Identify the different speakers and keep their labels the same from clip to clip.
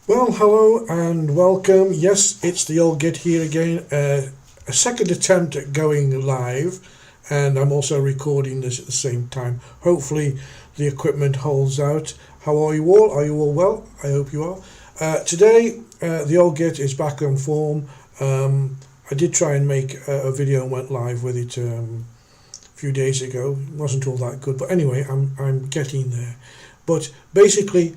Speaker 1: Well, hello and welcome. Yes, it's the old Git here again. A second attempt at going live, and I'm also recording this at the same time. Hopefully, the equipment holds out. How are you all? Are you all well? I hope you are. Today, the old Git is back on form. I did try and make a video and went live with it a few days ago. It wasn't all that good, but anyway, I'm getting there. But basically,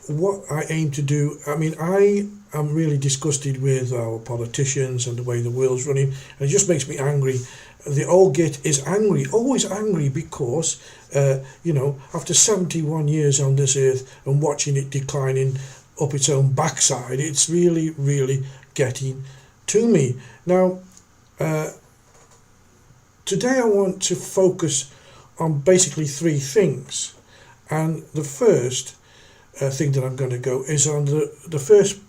Speaker 1: what I aim to do, I am really disgusted with our politicians and the way the world's running, and it just makes me angry. The old Git is angry, always angry, because, after 71 years on this earth and watching it declining up its own backside, it's really, really getting to me. Now, today I want to focus on basically three things, and the first thing that I'm going to go is on the first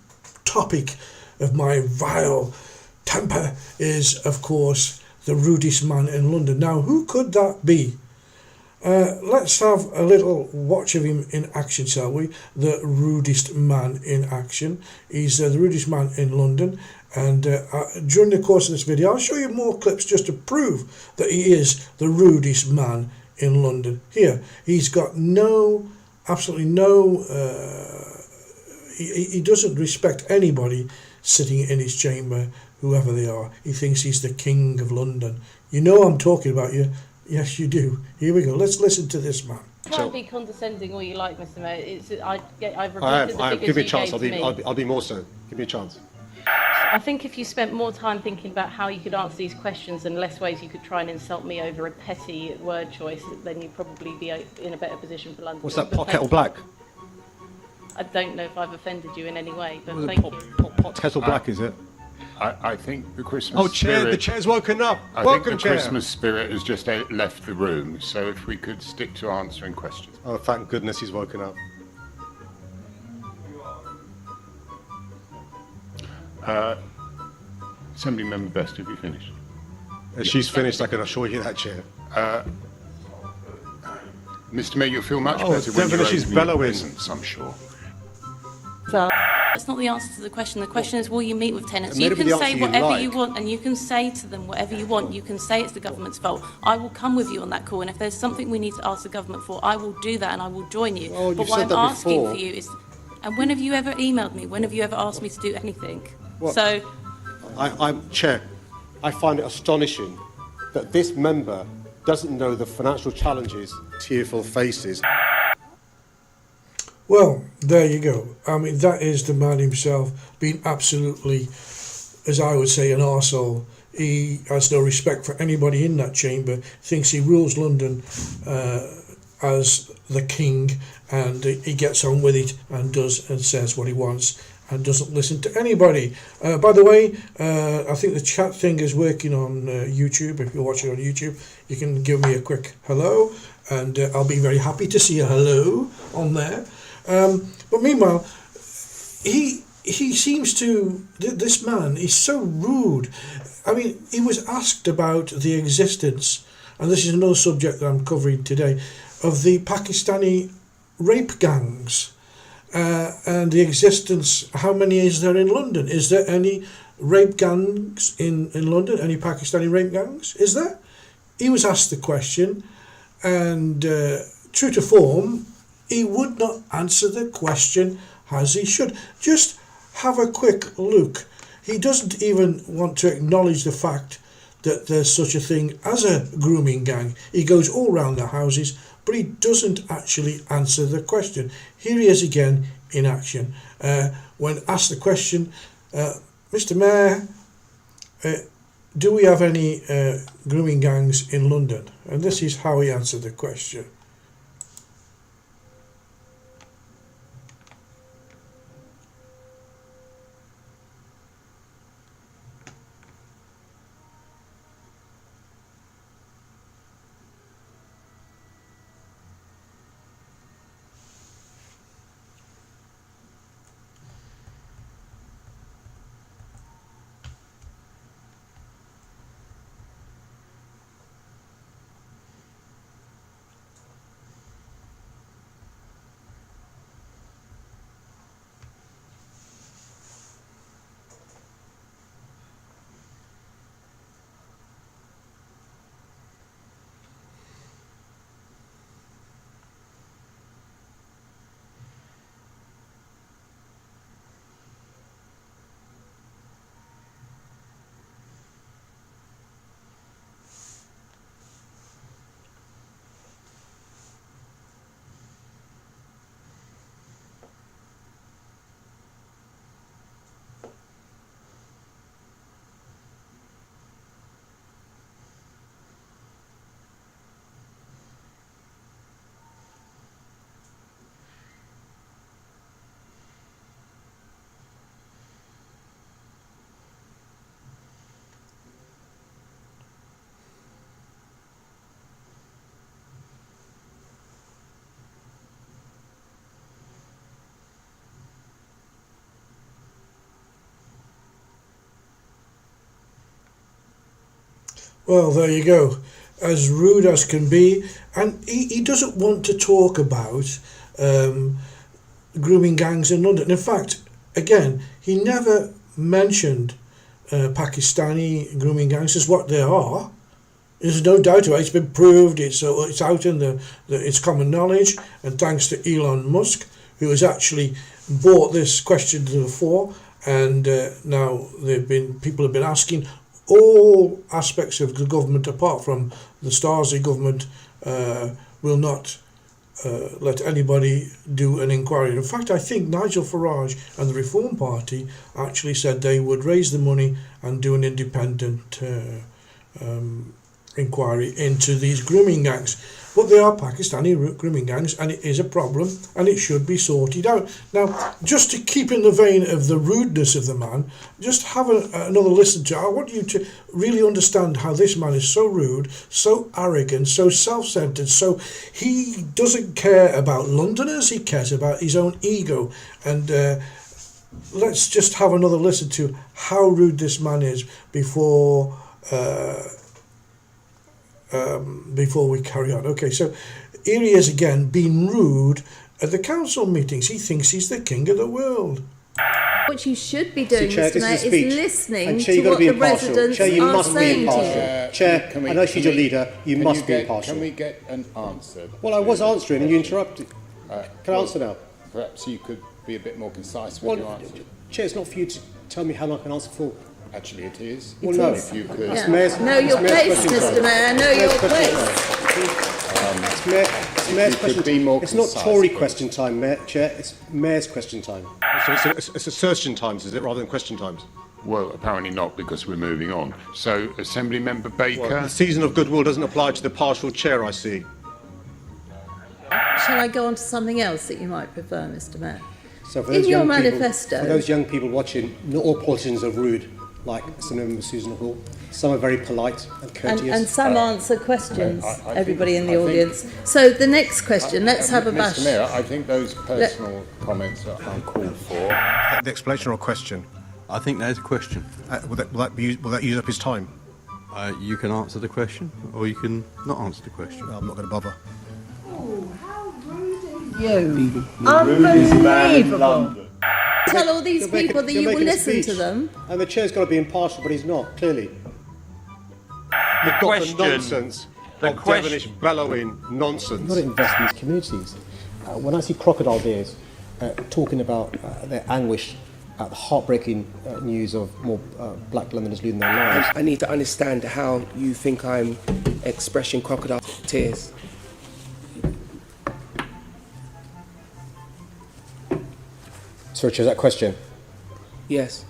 Speaker 1: topic of my vile temper is, of course, the rudest man in London. Now, who could that be? Let's have a little watch of him in action, shall we? The rudest man in action. He's the rudest man in London, and during the course of this video I'll show you more clips just to prove that he is the rudest man in London. Here, he's got absolutely no, he doesn't respect anybody sitting in his chamber, whoever they are. He thinks he's the king of London. You know I'm talking about you. Yes, you do. Here we go. Let's listen to this man.
Speaker 2: You can't be condescending all you like, Mr. Mayor. I've repeated
Speaker 3: I
Speaker 2: the
Speaker 3: have.
Speaker 2: figures
Speaker 3: Give me a
Speaker 2: you
Speaker 3: chance.
Speaker 2: gave to me.
Speaker 3: I'll be more so. Give me a chance.
Speaker 2: I think if you spent more time thinking about how you could answer these questions and less ways you could try and insult me over a petty word choice, then you'd probably be in a better position for London.
Speaker 3: What's that, pot, kettle, black?
Speaker 2: I don't know if I've offended you in any way, but
Speaker 3: Was it
Speaker 2: thank you.
Speaker 3: pot, kettle, black, is it?
Speaker 4: I think the Christmas
Speaker 3: Chair, the chair's woken up. Welcome,
Speaker 4: think the
Speaker 3: Chair.
Speaker 4: Christmas spirit has just left the room, so if we could stick to answering questions.
Speaker 3: Oh, thank goodness he's woken up.
Speaker 4: Assembly Member Best, have you finished?
Speaker 3: She's finished, I can assure you that, Chair.
Speaker 4: Mr. Mayor, you'll feel much
Speaker 3: Oh,
Speaker 4: better when
Speaker 3: Devon,
Speaker 4: you're
Speaker 3: she's
Speaker 4: opening your
Speaker 3: bellowing.
Speaker 4: presents, I'm sure.
Speaker 2: That's not the answer to the question. The question is, will you meet with tenants? You
Speaker 3: Maybe
Speaker 2: can
Speaker 3: the
Speaker 2: say
Speaker 3: answer you
Speaker 2: whatever you
Speaker 3: like.
Speaker 2: want, and you can say to them whatever you want. You can say it's the government's fault. I will come with you on that call, and if there's something we need to ask the government for, I will do that, and I will join you.
Speaker 3: Oh,
Speaker 2: but
Speaker 3: you've
Speaker 2: what
Speaker 3: said
Speaker 2: I'm
Speaker 3: that
Speaker 2: asking
Speaker 3: before.
Speaker 2: for you is, and when have you ever emailed me? When have you ever asked me to do anything?
Speaker 3: What?
Speaker 2: So,
Speaker 3: I'm Chair. I find it astonishing that this member doesn't know the financial challenges tearful faces.
Speaker 1: Well, there you go. I mean, that is the man himself being absolutely, as I would say, an arsehole. He has no respect for anybody in that chamber, thinks he rules London as the king, and he gets on with it and does and says what he wants and doesn't listen to anybody. By the way, I think the chat thing is working on YouTube. If you're watching on YouTube, you can give me a quick hello, and I'll be very happy to see a hello on there. But meanwhile, he seems to, this man is so rude. I mean, he was asked about the existence, and this is another subject that I'm covering today, of the Pakistani rape gangs, and the existence, how many is there in London? Is there any rape gangs in London? Any Pakistani rape gangs? Is there? He was asked the question, and true to form, he would not answer the question as he should. Just have a quick look. He doesn't even want to acknowledge the fact that there's such a thing as a grooming gang. He goes all round the houses, but he doesn't actually answer the question. Here he is again in action. When asked the question, Mr. Mayor, do we have any grooming gangs in London? And this is how he answered the question. Well, there you go. As rude as can be, and he doesn't want to talk about grooming gangs in London. In fact, again, he never mentioned Pakistani grooming gangs as what they are. There's no doubt about it. It's been proved. It's out in it's common knowledge, and thanks to Elon Musk, who has actually brought this question to the fore, and now people have been asking all aspects of the government, apart from the Starzy government, will not let anybody do an inquiry. In fact, I think Nigel Farage and the Reform Party actually said they would raise the money and do an independent inquiry into these grooming gangs. But they are Pakistani grooming gangs, and it is a problem, and it should be sorted out. Now, just to keep in the vein of the rudeness of the man, just have another listen to. I want you to really understand how this man is so rude, so arrogant, so self-centered. So he doesn't care about Londoners; he cares about his own ego. And let's just have another listen to how rude this man is before we carry on. Okay, so here he is again, being rude at the council meetings. He thinks he's the king of the world.
Speaker 5: What you should be doing,
Speaker 3: Chair,
Speaker 5: Mr. Mayor,
Speaker 3: this is a
Speaker 5: is
Speaker 3: speech.
Speaker 5: listening
Speaker 3: And Chair,
Speaker 5: to
Speaker 3: you've got
Speaker 5: what
Speaker 3: to be
Speaker 5: the
Speaker 3: impartial.
Speaker 5: residents
Speaker 3: Chair, you
Speaker 5: are
Speaker 3: must be
Speaker 5: saying to
Speaker 3: impartial.
Speaker 5: you.
Speaker 3: Chair, I know she's your leader. You must be impartial.
Speaker 4: Can we get an answer?
Speaker 3: Well, I was answering and you interrupted. Can I answer now?
Speaker 4: Perhaps you could be a bit more concise with your
Speaker 3: Well,
Speaker 4: answer.
Speaker 3: Chair, it's not for you to tell me how long I can answer for.
Speaker 4: Actually, it is.
Speaker 3: Well, no.
Speaker 4: If you could.
Speaker 5: Yeah.
Speaker 3: Mayor's-
Speaker 5: Know your
Speaker 3: it's Mayor's
Speaker 5: place,
Speaker 3: question
Speaker 5: Mr.
Speaker 3: time.
Speaker 5: Mayor. Know your
Speaker 3: Mayor's question
Speaker 5: place.
Speaker 3: It's Mayor's
Speaker 4: you could
Speaker 3: question
Speaker 4: be more
Speaker 3: It's not
Speaker 4: concise,
Speaker 3: Tory
Speaker 4: please.
Speaker 3: question time, Chair. It's Mayor's question time. So it's assertion times, is it, rather than question times?
Speaker 4: Well, apparently not, because we're moving on. So, Assembly Member Baker.
Speaker 3: The season of goodwill doesn't apply to the partial chair, I see.
Speaker 5: Shall I go on to something else that you might prefer, Mr. Mayor?
Speaker 3: So for
Speaker 5: In
Speaker 3: those
Speaker 5: your
Speaker 3: young people-
Speaker 5: manifesto-
Speaker 3: for those young people watching, not all politicians are rude, like Assembly Susan Hall. Some are very polite and courteous.
Speaker 5: And some answer questions,
Speaker 4: I think-
Speaker 5: everybody in the
Speaker 4: I think-
Speaker 5: audience. So the next question, let's have a bash.
Speaker 4: Mr. Mayor, I think those personal comments are uncalled for.
Speaker 3: The explanation or question?
Speaker 6: I think there's a question.
Speaker 3: Will that use up his time?
Speaker 6: You can answer the question, or you can not answer the question.
Speaker 3: No, I'm not going to bother.
Speaker 5: Unbelievable. Tell all these
Speaker 3: You're making-
Speaker 5: people that
Speaker 3: you're
Speaker 5: you will
Speaker 3: making a
Speaker 5: listen to
Speaker 3: speech.
Speaker 5: them.
Speaker 3: And the chair's got to be impartial, but he's not, clearly. You've got
Speaker 7: question-
Speaker 3: the nonsense
Speaker 7: the
Speaker 3: of
Speaker 7: question-
Speaker 3: devilish bellowing nonsense.
Speaker 8: You've got to invest in these communities. When I see crocodile bears talking about their anguish at the heartbreaking news of more black Londoners losing their lives,
Speaker 9: I need to understand how you think I'm expressing crocodile tears.
Speaker 8: sorry, Chair, is that a question?
Speaker 9: Yes.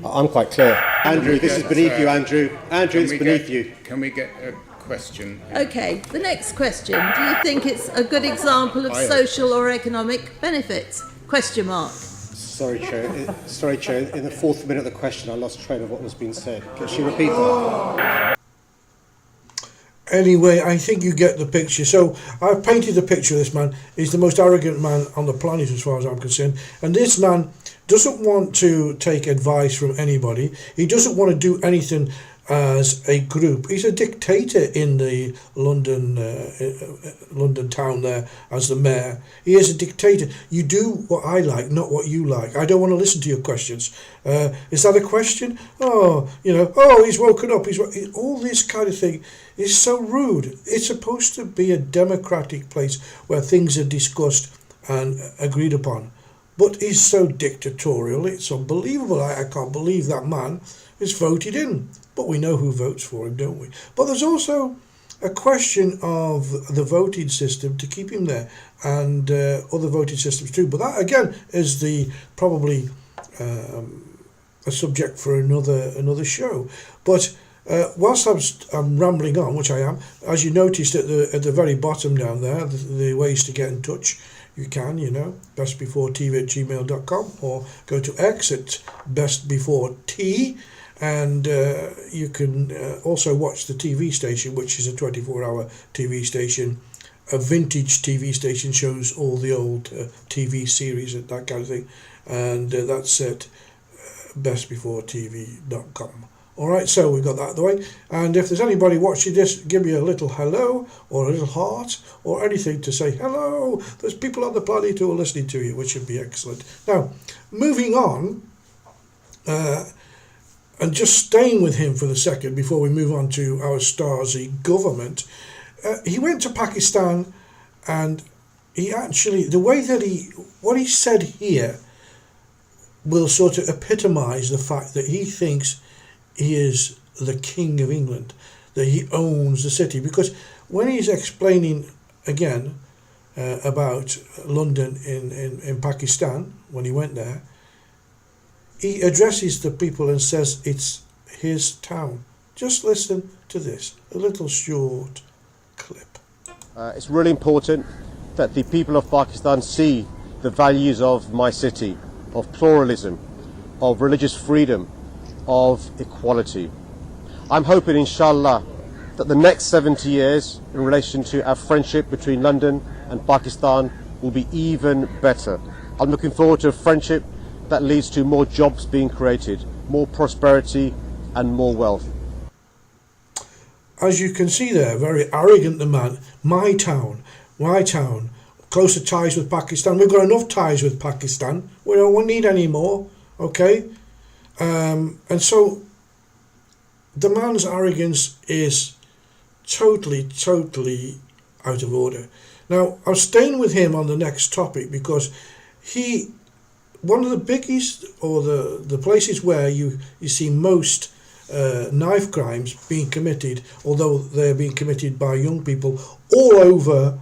Speaker 8: I'm quite clear.
Speaker 3: Andrew, this is beneath you, Andrew. Andrew, it's beneath you.
Speaker 4: Can we get a question?
Speaker 5: Okay, the next question. Do you think it's a good example of social or economic benefits? Question mark.
Speaker 3: Sorry, Chair. Sorry, Chair. In the fourth minute of the question, I lost track of what was being said. Can she repeat that?
Speaker 1: Anyway, I think you get the picture. So I've painted the picture of this man. He's the most arrogant man on the planet as far as I'm concerned. And this man doesn't want to take advice from anybody. He doesn't want to do anything as a group. He's a dictator in the London town there as the mayor. He is a dictator. You do what I like, not what you like. I don't want to listen to your questions. Is that a question? Oh, he's woken up. All this kind of thing is so rude. It's supposed to be a democratic place where things are discussed and agreed upon. But he's so dictatorial. It's unbelievable. I can't believe that man is voted in. But we know who votes for him, don't we? But there's also a question of the voting system to keep him there, and other voting systems too. But that again is probably a subject for another show. But whilst I'm rambling on, which I am, as you noticed at the very bottom down there, the ways to get in touch. You can, bestbeforetv@gmail.com, or go to X at bestbeforet. And you can also watch the TV station, which is a 24-hour TV station. A vintage TV station, shows all the old TV series and that kind of thing. And that's at bestbeforetv.com. All right, so we've got that out of the way. And if there's anybody watching this, give me a little hello or a little heart or anything to say hello. There's people on the planet who are listening to you, which would be excellent. Now, moving on, and just staying with him for the second before we move on to our Starzy government, he went to Pakistan, and he actually, the way that what he said here will sort of epitomise the fact that he thinks he is the King of England, that he owns the city. Because when he's explaining again about London in Pakistan, when he went there, he addresses the people and says it's his town. Just listen to this, a little short clip.
Speaker 3: It's really important that the people of Pakistan see the values of my city, of pluralism, of religious freedom, of equality. I'm hoping, inshallah, that the next 70 years in relation to our friendship between London and Pakistan will be even better. I'm looking forward to a friendship that leads to more jobs being created, more prosperity and more wealth.
Speaker 1: As you can see there, very arrogant the man. My town, closer ties with Pakistan. We've got enough ties with Pakistan. We don't need any more, okay? And so the man's arrogance is totally out of order. Now, I'm staying with him on the next topic because one of the biggies, or the places where you see most knife crimes being committed, although they're being committed by young people all over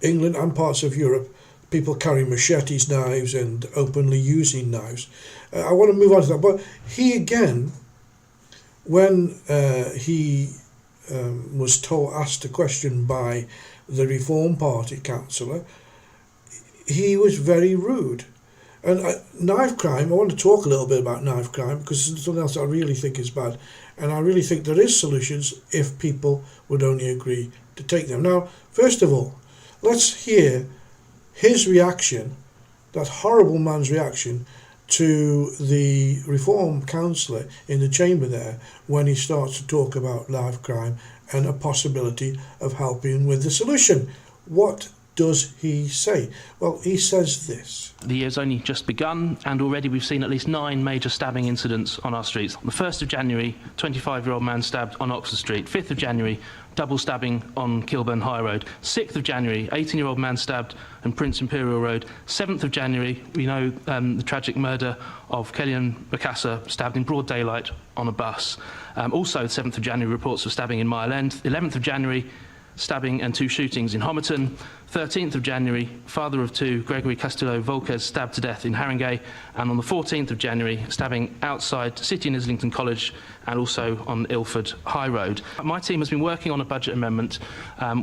Speaker 1: England and parts of Europe, people carrying machetes, knives, and openly using knives. I want to move on to that, but he again, when he was asked a question by the Reform Party councillor, he was very rude. And knife crime, I want to talk a little bit about knife crime because it's something else I really think is bad. And I really think there is solutions if people would only agree to take them. Now, first of all, let's hear his reaction, that horrible man's reaction, to the Reform councillor in the chamber there when he starts to talk about knife crime and a possibility of helping with the solution. What does he say? Well, he says this.
Speaker 7: The year's only just begun, and already we've seen at least 9 major stabbing incidents on our streets. On the 1st of January, 25-year-old man stabbed on Oxford Street. 5th of January, double stabbing on Kilburn High Road. 6th of January, 18-year-old man stabbed on Prince Imperial Road. 7th of January, we know the tragic murder of Kellyanne Bokassa, stabbed in broad daylight on a bus. Also, 7th of January, reports of stabbing in Mile End. 11th of January, stabbing and 2 shootings in Homerton. 13th of January, father of 2, Gregory Castillo Volquez, stabbed to death in Haringey. And on the 14th of January, stabbing outside City and Islington College and also on Ilford High Road. My team has been working on a budget amendment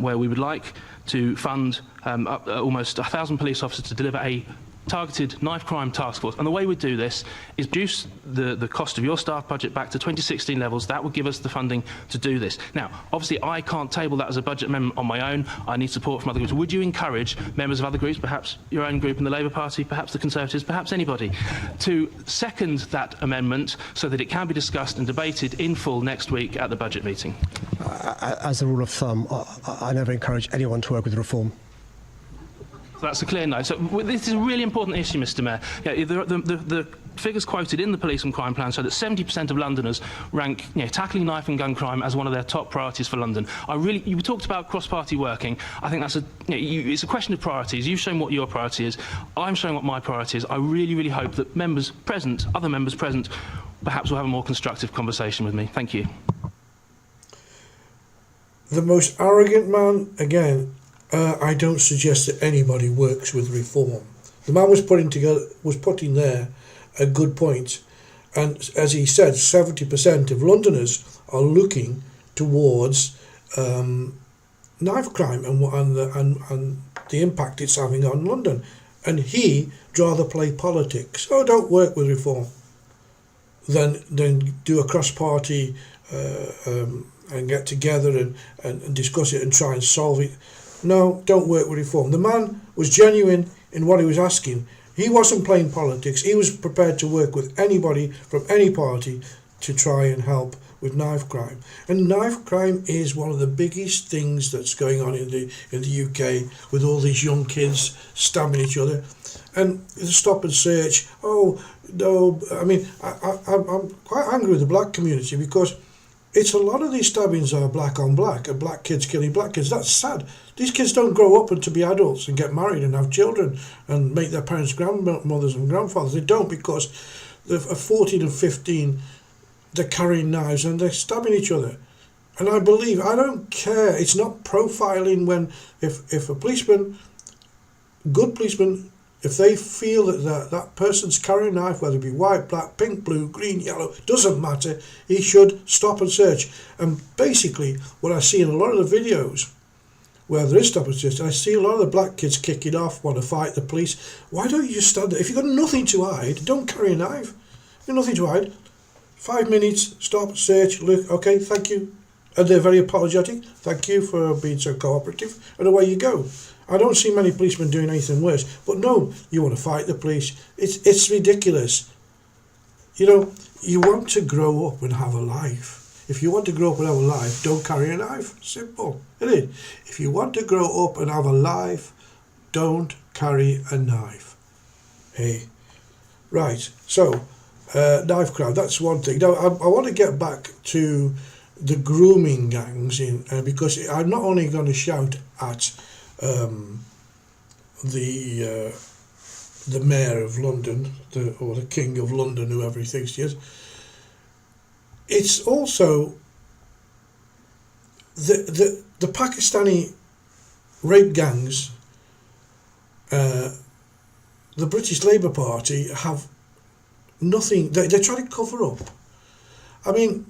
Speaker 7: where we would like to fund almost 1,000 police officers to deliver a targeted knife crime task force. And the way we do this is reduce the cost of your staff budget back to 2016 levels. That would give us the funding to do this. Now, obviously, I can't table that as a budget amendment on my own. I need support from other groups. Would you encourage members of other groups, perhaps your own group in the Labour Party, perhaps the Conservatives, perhaps anybody, to second that amendment so that it can be discussed and debated in full next week at the budget meeting?
Speaker 8: As a rule of thumb, I never encourage anyone to work with Reform.
Speaker 7: That's a clear no. So this is a really important issue, Mr. Mayor. Yeah, the figures quoted in the police and crime plan show that 70% of Londoners rank tackling knife and gun crime as one of their top priorities for London. You talked about cross-party working. I think that's it's a question of priorities. You've shown what your priority is. I'm showing what my priority is. I really hope that other members present, perhaps will have a more constructive conversation with me. Thank you.
Speaker 1: The most arrogant man, again, I don't suggest that anybody works with Reform. The man was putting there a good point, and as he said, 70% of Londoners are looking towards knife crime and the impact it's having on London. And he'd rather play politics. So don't work with Reform than do a cross-party and get together and discuss it and try and solve it. No, don't work with Reform. The man was genuine in what he was asking. He wasn't playing politics. He was prepared to work with anybody from any party to try and help with knife crime. And knife crime is one of the biggest things that's going on in the UK, with all these young kids stabbing each other. And the stop and search, oh no, I mean, I'm quite angry with the black community, because it's a lot of these stabbings are black on black, and black kids killing black kids. That's sad. These kids don't grow up and to be adults and get married and have children and make their parents grandmothers and grandfathers. They don't, because they're 14 and 15, they're carrying knives and they're stabbing each other. And I don't care, it's not profiling when, if a policeman, good policeman, if they feel that person's carrying a knife, whether it be white, black, pink, blue, green, yellow, doesn't matter, he should stop and search. And basically, what I see in a lot of the videos where there is stop and search, I see a lot of the black kids kicking off, want to fight the police. Why don't you just stand there? If you've got nothing to hide, don't carry a knife. You've got nothing to hide. 5 minutes, stop, search, look, okay, thank you. And they're very apologetic. Thank you for being so cooperative. And away you go. I don't see many policemen doing anything worse. But no, you want to fight the police. It's ridiculous. You know, you want to grow up and have a life. If you want to grow up and have a life, don't carry a knife. Simple, isn't it? If you want to grow up and have a life, don't carry a knife. Hey, right, so knife crime, that's one thing. Now, I want to get back to the grooming gangs, because I'm not only going to shout at the mayor of London, or the king of London, whoever he thinks he is. It's also the Pakistani rape gangs. The British Labour Party have nothing. They try to cover up. I mean,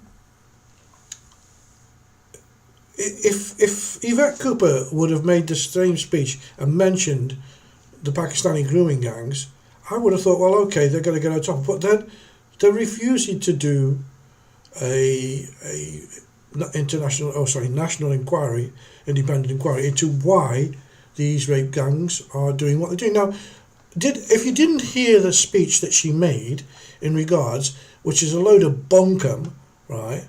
Speaker 1: if Yvette Cooper would have made the same speech and mentioned the Pakistani grooming gangs, I would have thought, well, okay, they're going to get on top. But then they're refusing to do a national inquiry, independent inquiry into why these rape gangs are doing what they're doing. Now, if you didn't hear the speech that she made in regards, which is a load of bunkum, right?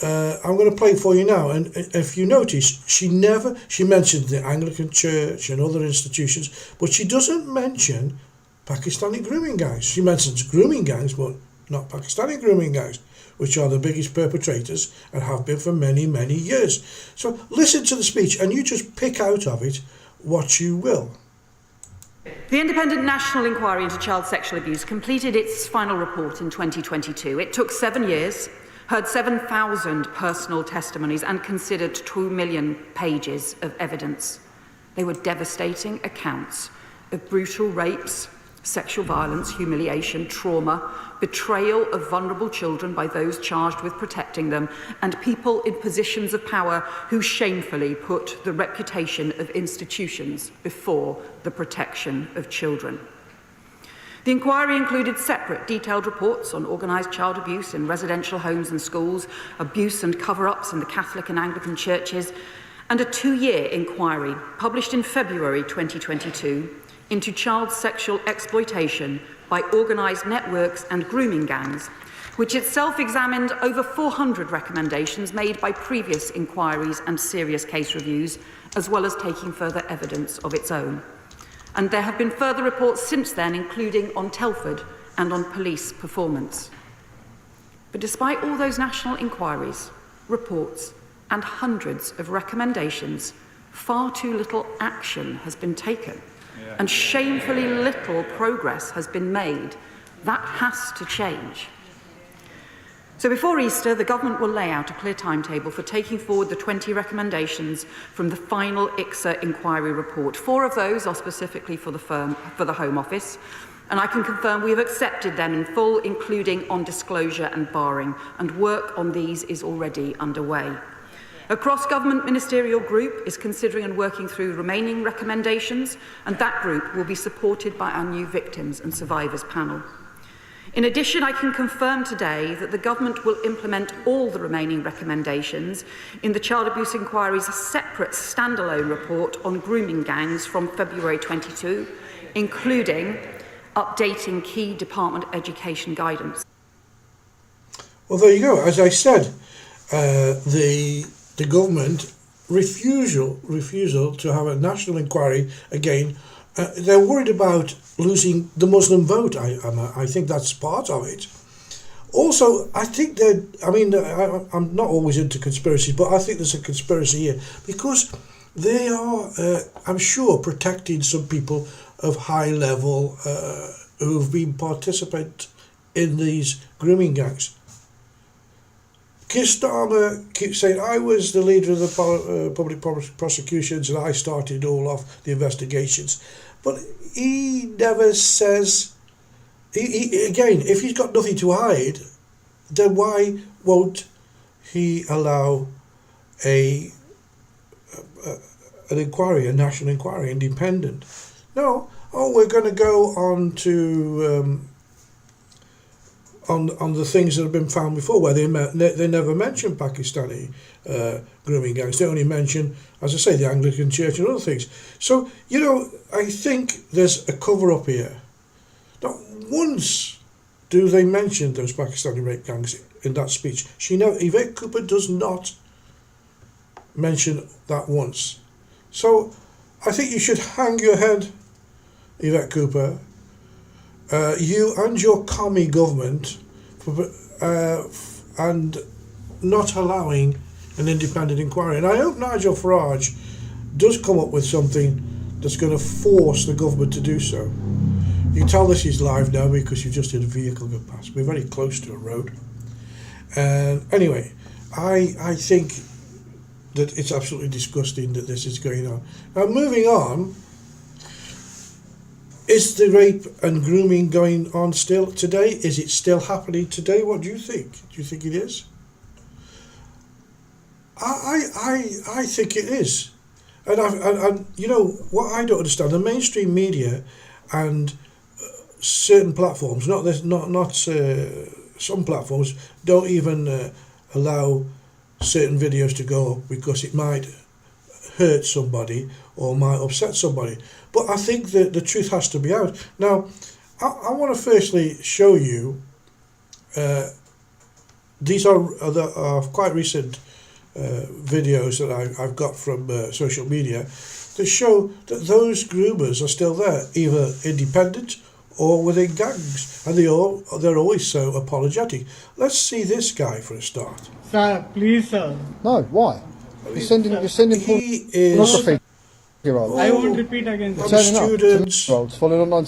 Speaker 1: I'm going to play it for you now, and if you notice, she mentioned the Anglican Church and other institutions, but she doesn't mention Pakistani grooming gangs. She mentions grooming gangs, but not Pakistani grooming gangs, which are the biggest perpetrators and have been for many, many years. So listen to the speech, and you just pick out of it what you will.
Speaker 10: The Independent National Inquiry into Child Sexual Abuse completed its final report in 2022. It took 7 years, heard 7,000 personal testimonies and considered 2 million pages of evidence. They were devastating accounts of brutal rapes, sexual violence, humiliation, trauma, betrayal of vulnerable children by those charged with protecting them, and people in positions of power who shamefully put the reputation of institutions before the protection of children. The inquiry included separate detailed reports on organised child abuse in residential homes and schools, abuse and cover-ups in the Catholic and Anglican churches, and a 2-year inquiry published in February 2022 into child sexual exploitation by organised networks and grooming gangs, which itself examined over 400 recommendations made by previous inquiries and serious case reviews, as well as taking further evidence of its own. And there have been further reports since then, including on Telford and on police performance. But despite all those national inquiries, reports, and hundreds of recommendations, far too little action has been taken, and shamefully little progress has been made. That has to change. So before Easter, the government will lay out a clear timetable for taking forward the 20 recommendations from the final ICSA inquiry report. 4 of those are specifically for the Home Office, and I can confirm we have accepted them in full, including on disclosure and barring, and work on these is already underway. A cross-government ministerial group is considering and working through remaining recommendations, and that group will be supported by our new Victims and Survivors panel. In addition, I can confirm today that the government will implement all the remaining recommendations in the Child Abuse Inquiry's separate standalone report on grooming gangs from February 22, including updating key department education guidance.
Speaker 1: Well, there you go. As I said, the government refusal to have a national inquiry again. They're worried about losing the Muslim vote. I think that's part of it. Also, I think that, I mean, I'm not always into conspiracies, but I think there's a conspiracy here because they are, I'm sure, protecting some people of high level who've been participant in these grooming gangs. Keir Starmer keeps saying, I was the leader of the public prosecutions and I started all off the investigations. But he never says, again, if he's got nothing to hide, then why won't he allow an inquiry, a national inquiry, independent? No, we're going to go on to on the things that have been found before, where they never mention Pakistani grooming gangs. They only mention, as I say, the Anglican Church and other things. So, you know, I think there's a cover-up here. Not once do they mention those Pakistani rape gangs in that speech. Yvette Cooper does not mention that once. So, I think you should hang your head, Yvette Cooper. You and your commie government and not allowing an independent inquiry. And I hope Nigel Farage does come up with something that's going to force the government to do so. You can tell this is live now because you just had a vehicle go past. We're very close to a road. And anyway, I think that it's absolutely disgusting that this is going on. Now, moving on, is the rape and grooming going on still today? Is it still happening today? What do you think? Do you think it is? I think it is. And you know, what I don't understand, the mainstream media and certain platforms, some platforms don't even allow certain videos to go up because it might hurt somebody or might upset somebody. But I think that the truth has to be out. Now, I want to firstly show you, these are quite recent videos that I've got from social media that show that those groomers are still there, either independent or within gangs, and they're always so apologetic. Let's see this guy for a start.
Speaker 11: Sir, please, sir.
Speaker 12: No, why? You're sending
Speaker 1: he is
Speaker 12: pornography.
Speaker 11: I won't repeat again.
Speaker 1: Students.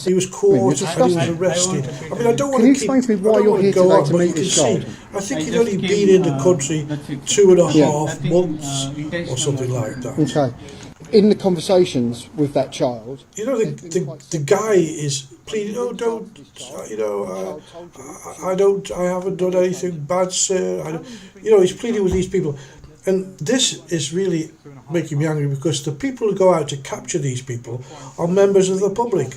Speaker 1: He was caught and he was arrested. I mean, I don't want to.
Speaker 12: Can you explain to me why you're here today to meet this child?
Speaker 1: I think he'd only been in the country 2.5 months or something like that.
Speaker 12: Okay. In the conversations with that child,
Speaker 1: you know, the guy is pleading, oh, don't, you know, I haven't done anything bad, sir. You know, he's pleading with these people. And this is really making me angry because the people who go out to capture these people are members of the public.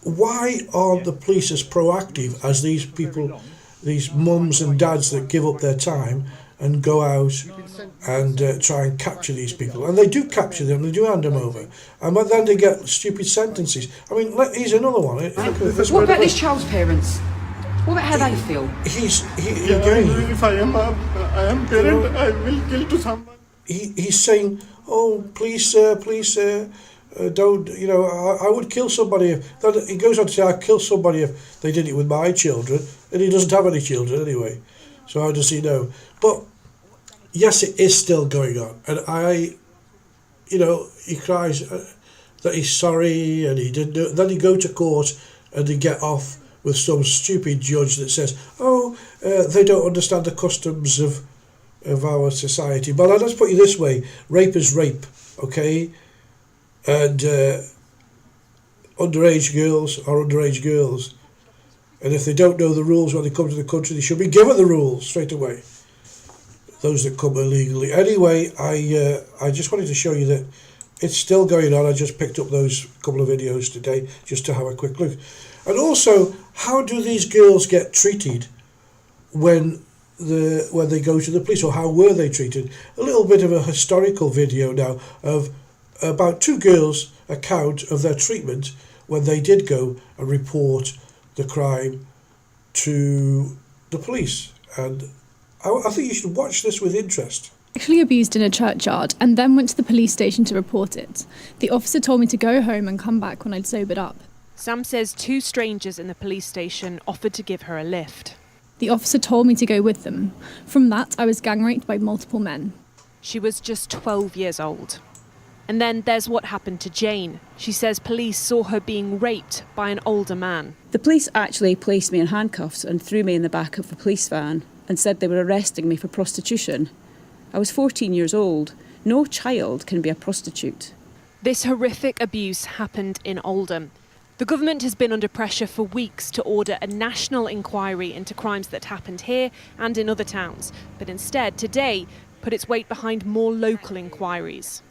Speaker 1: Why aren't the police as proactive as these people, these mums and dads that give up their time and go out and try and capture these people? And they do capture them, they do hand them over. And then they get stupid sentences. I mean, here's another one.
Speaker 10: What about this child's parents? What about how they feel?
Speaker 1: Again,
Speaker 11: if I am parent, I will kill to someone.
Speaker 1: He's saying, oh, please, sir, don't, you know, I would kill somebody if, he goes on to say, I'd kill somebody if they did it with my children, and he doesn't have any children anyway, so how does he know? But, yes, it is still going on, and you know, he cries that he's sorry, and he didn't do it, then he go to court, and they get off with some stupid judge that says, oh, they don't understand the customs of our society. But let's put it this way, rape is rape, okay? And underage girls are underage girls. And if they don't know the rules when they come to the country, they should be given the rules straight away. Those that come illegally. Anyway, I just wanted to show you that it's still going on. I just picked up those couple of videos today just to have a quick look. And also, how do these girls get treated when they go to the police, or how were they treated? A little bit of a historical video now of about two girls' account of their treatment when they did go and report the crime to the police. And I think you should watch this with interest.
Speaker 13: Sexually abused in a churchyard and then went to the police station to report it. The officer told me to go home and come back when I'd sobered up.
Speaker 14: Sam says 2 strangers in the police station offered to give her a lift.
Speaker 13: The officer told me to go with them. From that, I was gang raped by multiple men.
Speaker 14: She was just 12 years old. And then there's what happened to Jane. She says police saw her being raped by an older man.
Speaker 15: The police actually placed me in handcuffs and threw me in the back of a police van and said they were arresting me for prostitution. I was 14 years old. No child can be a prostitute.
Speaker 14: This horrific abuse happened in Oldham. The government has been under pressure for weeks to order a national inquiry into crimes that happened here and in other towns, but instead today put its weight behind more local inquiries.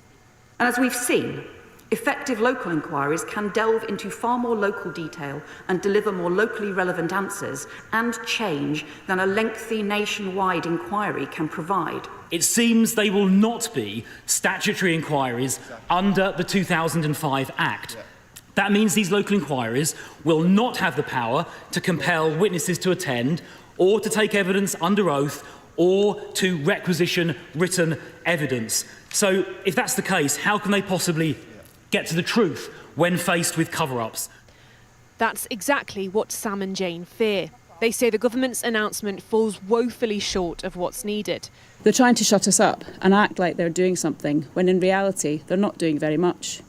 Speaker 10: And as we've seen, effective local inquiries can delve into far more local detail and deliver more locally relevant answers and change than a lengthy nationwide inquiry can provide.
Speaker 16: It seems they will not be statutory inquiries under the 2005 Act. That means these local inquiries will not have the power to compel witnesses to attend or to take evidence under oath or to requisition written evidence. So if that's the case, how can they possibly get to the truth when faced with cover-ups?
Speaker 14: That's exactly what Sam and Jane fear. They say the government's announcement falls woefully short of what's needed.
Speaker 15: They're trying to shut us up and act like they're doing something, when in reality they're not doing very much.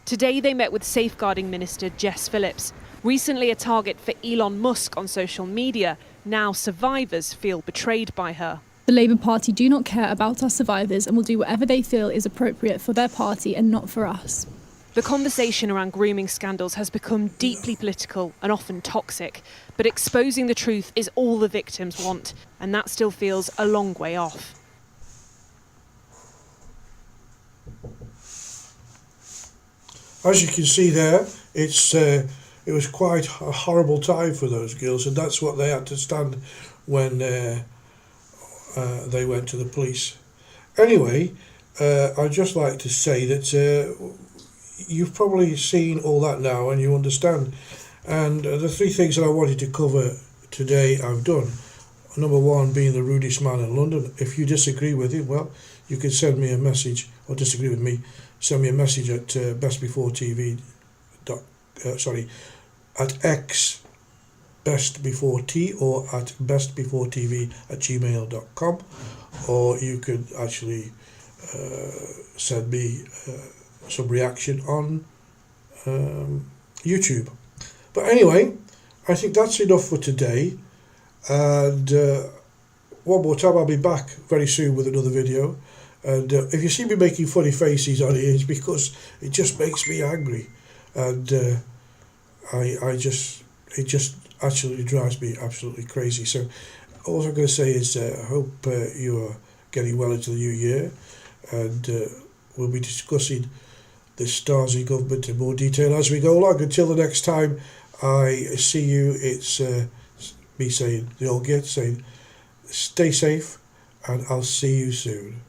Speaker 14: Today they met with Safeguarding Minister Jess Phillips. Recently a target for Elon Musk on social media, now survivors feel betrayed by her.
Speaker 13: The Labour Party do not care about our survivors and will do whatever they feel is appropriate for their party and not for us.
Speaker 14: The conversation around grooming scandals has become deeply political and often toxic, but exposing the truth is all the victims want, and that still feels a long way off.
Speaker 1: As you can see there, it was quite a horrible time for those girls, and that's what they had to stand when they went to the police. Anyway, I'd just like to say that you've probably seen all that now and you understand. And the 3 things that I wanted to cover today I've done. Number 1 being the rudest man in London. If you disagree with it, well, you can send me a message, or disagree with me, send me a message at bestbeforetv. At X bestbeforet or at bestbeforetv@gmail.com, or you could actually send me some reaction on YouTube. But anyway, I think that's enough for today, and one more time I'll be back very soon with another video. And if you see me making funny faces on it, it's because it just makes me angry, and it just actually drives me absolutely crazy. So all I'm going to say is I hope you are getting well into the new year, and we'll be discussing the Starzy Government in more detail as we go along. Until the next time I see you, it's me saying, the old git saying, stay safe, and I'll see you soon.